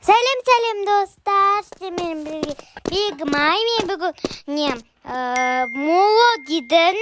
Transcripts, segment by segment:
Сәлем достар, сіздермен бірге Бегмай мен бүгін Молодидің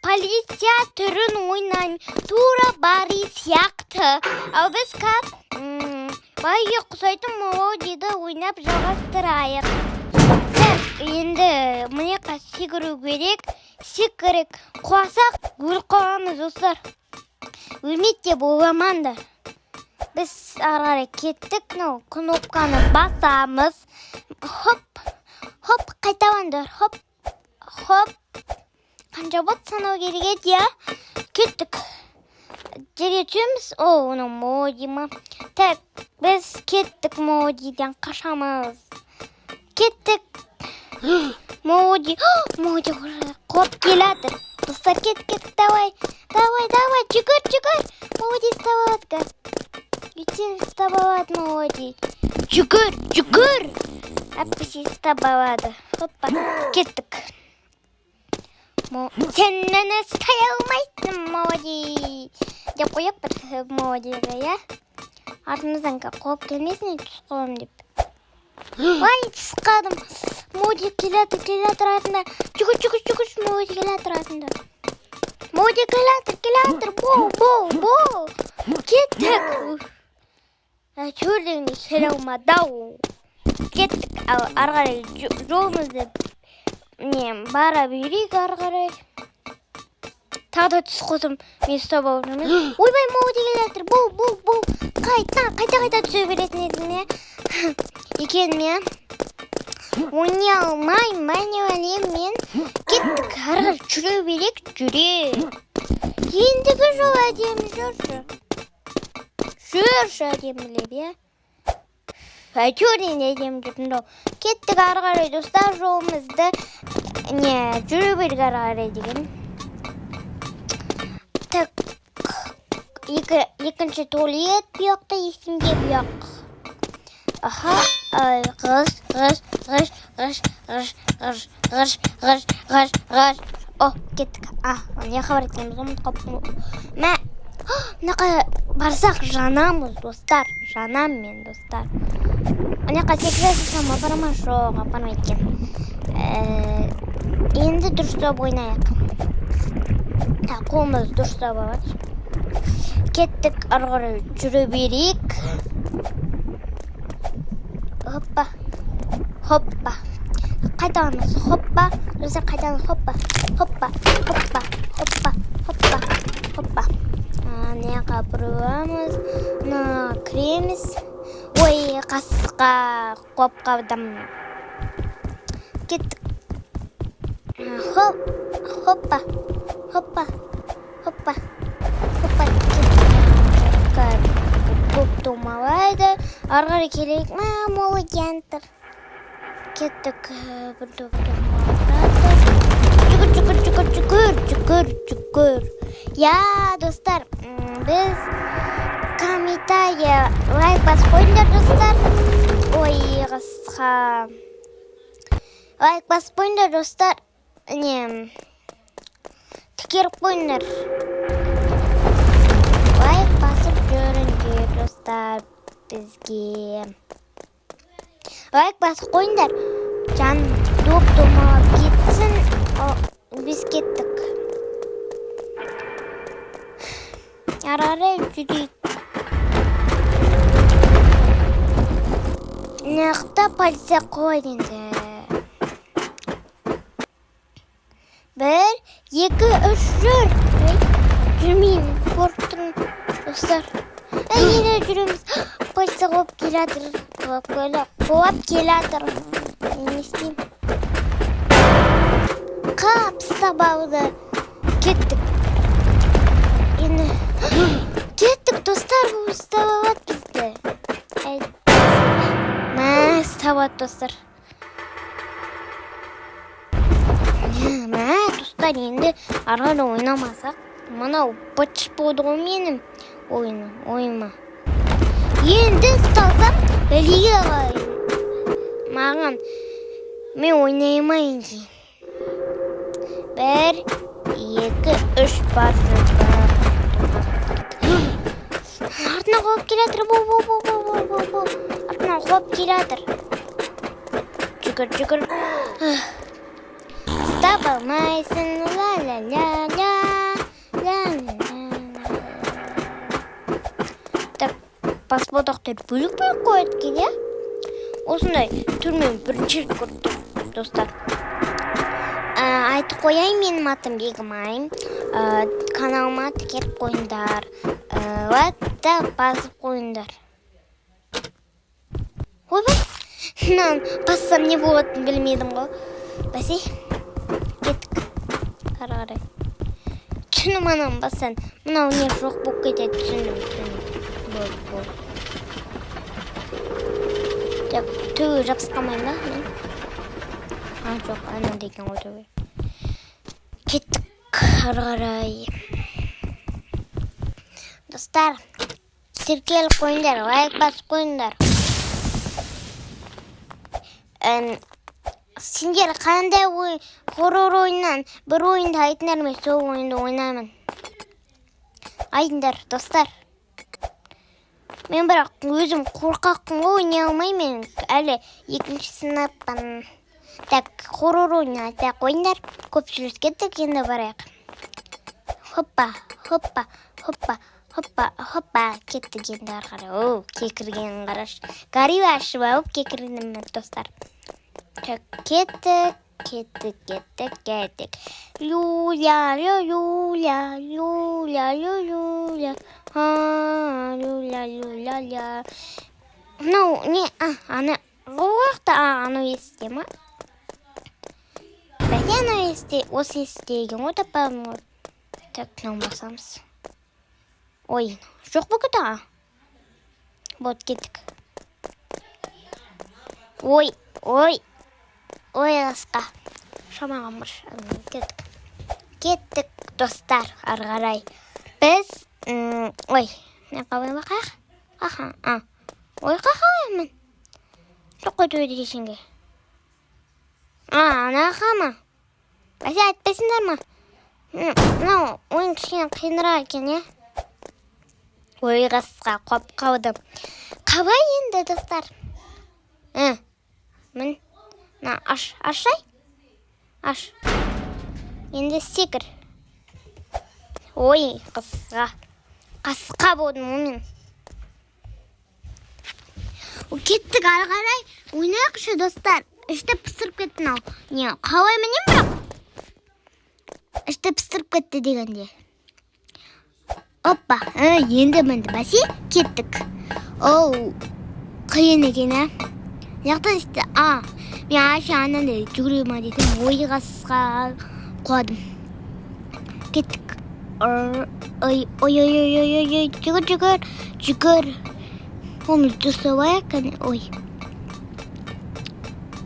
полиция түрін ойнайын, тура бари сияқты. Ал біз байы құсайтын Молодиді ойнап жалғастырайық. Енді міне секіру керек, құласақ өл қаламыз достар. Өлмейді деп ойламаңдар. Біз ары кеттік, кнопканы басамыз. Хоп, қайталаңдар. Хоп. Қанша бот санау керек еді, кеттік. Жерге түсеміз. Оны Молоди ма? Так, біз кеттік Молодиден қашамыз. Кеттік. Молоди құлап келатыр. Достар, кеттік, давай, жүгір. Молоди вставатка. Ертең вставалады Молоди. Жүгір. Әппесе вставалады. Хоппа, кеттік. Сен мені ұстай алмайсың, Молоди. Деп қойып бір Молодиға, я? Артымыздан қойып келмесін, түс қолым деп. Ай, түс қалдым. Молоди келатыр артында. Жүгір, Молоди келатыр артында. Молоди келатыр. Бол. Кеттік. Көрдіңіз келе алмадау. Кеттік. Арғарай жолымызды бара берейік арғарай. Тағда түс қосым мен ұстап аурымыз. Ойбай, Молоди келатыр. Бол. Қайта түсе беретін едім, екен мен. Ойнай алмаймын, мен. Кеттік. Арғар жүре берек, жүре. Ендігі жол әдемі жүрші. Жүрші әдемілеп, я? Әйтеуір әдемі жүрдім. Кеттік арғарай достар, жолымызды жүре берік арғарай деген. Так, екінші туалет бұяқта, есімде бұяқ. Аха, ғыш. О, кеттік. Не хабар етеміз, ұмыт қапым. Мынақа барсақ жанамыз, достар. Жанаммен, достар. Мынақа секіресіз апарама жоқ, апарма екен. Енді дұрыстап ойнайық. Қолымыз дұрыстап алады. Кеттік, арғары жүре берейік. Хоппа. Қайталамыз, хоппа. Достар, қайталамыз, хоппа. Неға бұруамыз, кіреміз. Ой, қасқа қопқавдам. Кеттік. Хоппа. Көп томалайды. Арғары келейік. Молоди антыр. Кеттік. Жүгір. Я, достар, біз комментария лайк бас қойыңдар, достар. Ой, қысқа. Лайк бас қойыңдар, достар. Тікеріп қойыңдар. Лайк басып жүріңдер, достар, бізге. Лайк басып қойыңдар. Жан доп-домалап кетсін. Біз кеттік. Арары жүрейік. Неқта полиция қойдыңды. 1, 2, 3 жүр. Жүрмеймін, көріп тұрмын, достар. Енді жүреміз. Полиция қойып келатыр. Не істеймін? Қап, сабауды. Кеттік. Кеттік, достар, бұл ұстабалат бізді. Ұстабалат, достар. Достар, енді арғары ойнамасақ. Мұнау бытш болды ғой менің ойыма. Енді ұсталсам, біліге ғай. Маған, мен ойнаймайын дейін. 1, 2, 3 бар. Артынан қуып келатыр. Артынан қуып келатыр. Жүгір. Таба алмайсың. Ла-ла-ла-ла. Так, паспорттар бөлік қояды екен, иә? Осындай түрмен бірінші рет көрдім, достар. Айтып қояйын, менің атым Бегімай. Каналыма тіркеліп қойыңдар. Лайкты басып қойыңдар. Ойбай, бассам не болатынын білмедім ғой. Бәсе, кеттік. Қарай. Түнім анам бассан. Мынау не жоқ болып кетеді, түсіндім. Бол. Так, төбе жабысқамайын ба мен? Жоқ, анан деген ғой төбе. Кеттік, қарай. Достар, тіркеліп қойыңдар, лайк басып қойыңдар. Сендер қандай хоррор ойыннан бір ойынды айтыңдар ма, сол ойынды ойнаймын. Айтыңдар, достар. Мен бірақ өзім қорқақпын ғой, ойнай алмаймын. Әлі екінші сыныппын. Так, хоррор ойынын айта қойыңдар. Көпшілік кеттік, енді барайық. Хоппа. Кеттік енді арқары. Оу, кекірген қараш. Гари ашып алып кекірдім, достар. Так, кеттік. Люля. Ну, не, ана қояқты, ана есте ма? Бәсе ана есте, осы есте екен ғой, таппадым ғой. Так, мынау басамыз. Ой, жоқ бұл күті, Вот, кеттік. Ой, қасқа. Шамаған бір, кеттік, достар, арғарай. Біз, не қабай бақақ? Ой, қақауымын. Жоқ қой төйді кешенге. Ана қама. Бәсе айтпайсыңдар ма? Мынау, ойын кішкене қиынырақ екен, е? Ой, қасқа, қоп қаудым. Қабай енді, достар. Мін, ашай. Аш. Енді секір. Ой, қасқа болдым омен. Кеттік ары қарай. Ойнайықшы, достар. Ішті пісіріп кетті нау. Не, қалай менен бірақ? Ішті пісіріп кетті дегенде. Оппа, енді мінді. Бәсе, кеттік. Оу, қиын екен, ә? Яқтан істі, мен ашы анандай жүгірем адетім. Ой, қасқа қуадым. Кеттік. Ой, жүгір. Қолымызды ұстап алайық, кәне, ой.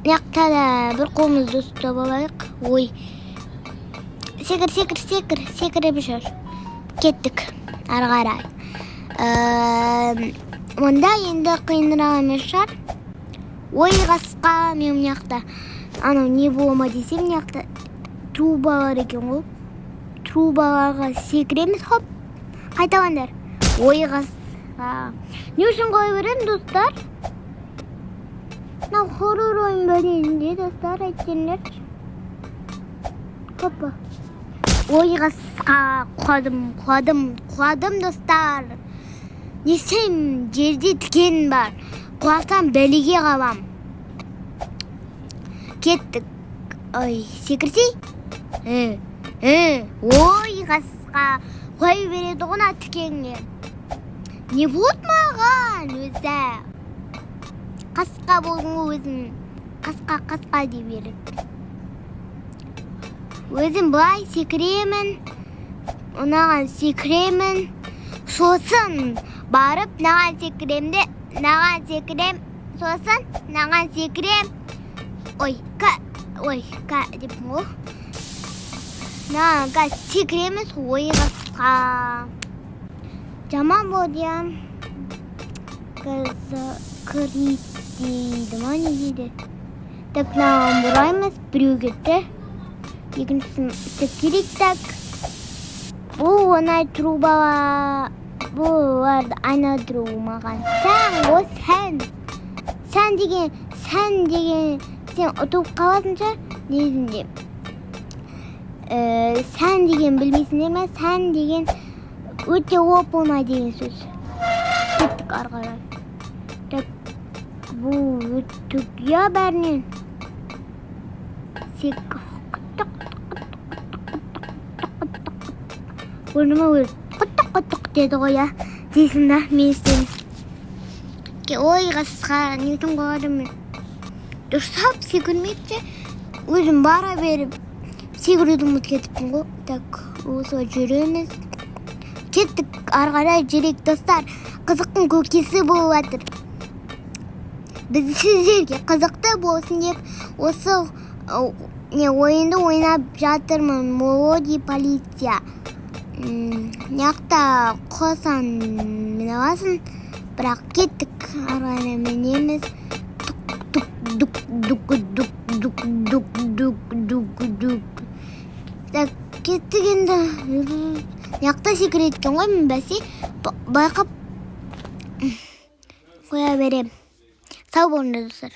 Яқтада бір қолымызды ұстап алайық, ой. Секіріп жүр. Кеттік, ары қарай. Мұнда енді қиынырақ емес шығар. Ой, қасқа, мен мынақта. Анау не болма десем, мынақта трубалар екен ғой. Трубаларға секіреміз, хоп. Қайталандар. Ой, қасқа. Не үшін қой берем, достар? Мынау хоррор ойын бөлімінде, достар, айтсеңдер. Хоппа. Ой, қасқа, құладым, достар. Несем, жерде тікен бар. Құлақтан бәлеге қалам. Кеттік. Ой, секірсей? Ой, қасқа. Қой береді ғына тікенге. Не болды маған өзі? Қасқа болдың өзің. Қасқа деп беріп. Өзім бұлай секіремін. Онаған секіремін. Сосын барып наған секірем. Сосын наған секірем. Ой, деп мұл. Наған секіреміз. Ой, қасқа. Жаман болды, я. Кірейді ма, не дейді? Так, мынаған бұраймыз, біреу кетті. Екіншісін істеп керек, так. Бұл оңай трубаға бұларды айналдыру маған. Сән деген сен ұтып қаласың шығар негізінде. Сән деген білмейсің ме? Сән деген өте оп-оңай деген сөз. Кеттік арқалар. Бұл өттік я бәрінен. Көрдіме өз құттық деді ғой я. Дейсің да, мен істеймін. Ойға сызға нетін қоғадым мен. Дұрсап секірмейді, өзім бара беріп секіруді ұмыт кетіппін ғой. Так, осыға жүреміз. Кеттік арғарай жүрек достар. Қызықтың көкесі болып атыр. Біз сіздерге қызықты болсын деп осы ойынды ойнап жатырмын. Мелоди полиция. Яқта қосан мінавасын. Бірақ кеттік арғарай мінеміз. Кеттік енді. Яқта секірет екен ғой, мен бәсе байқап қоя берем. Сау болыңдар достар.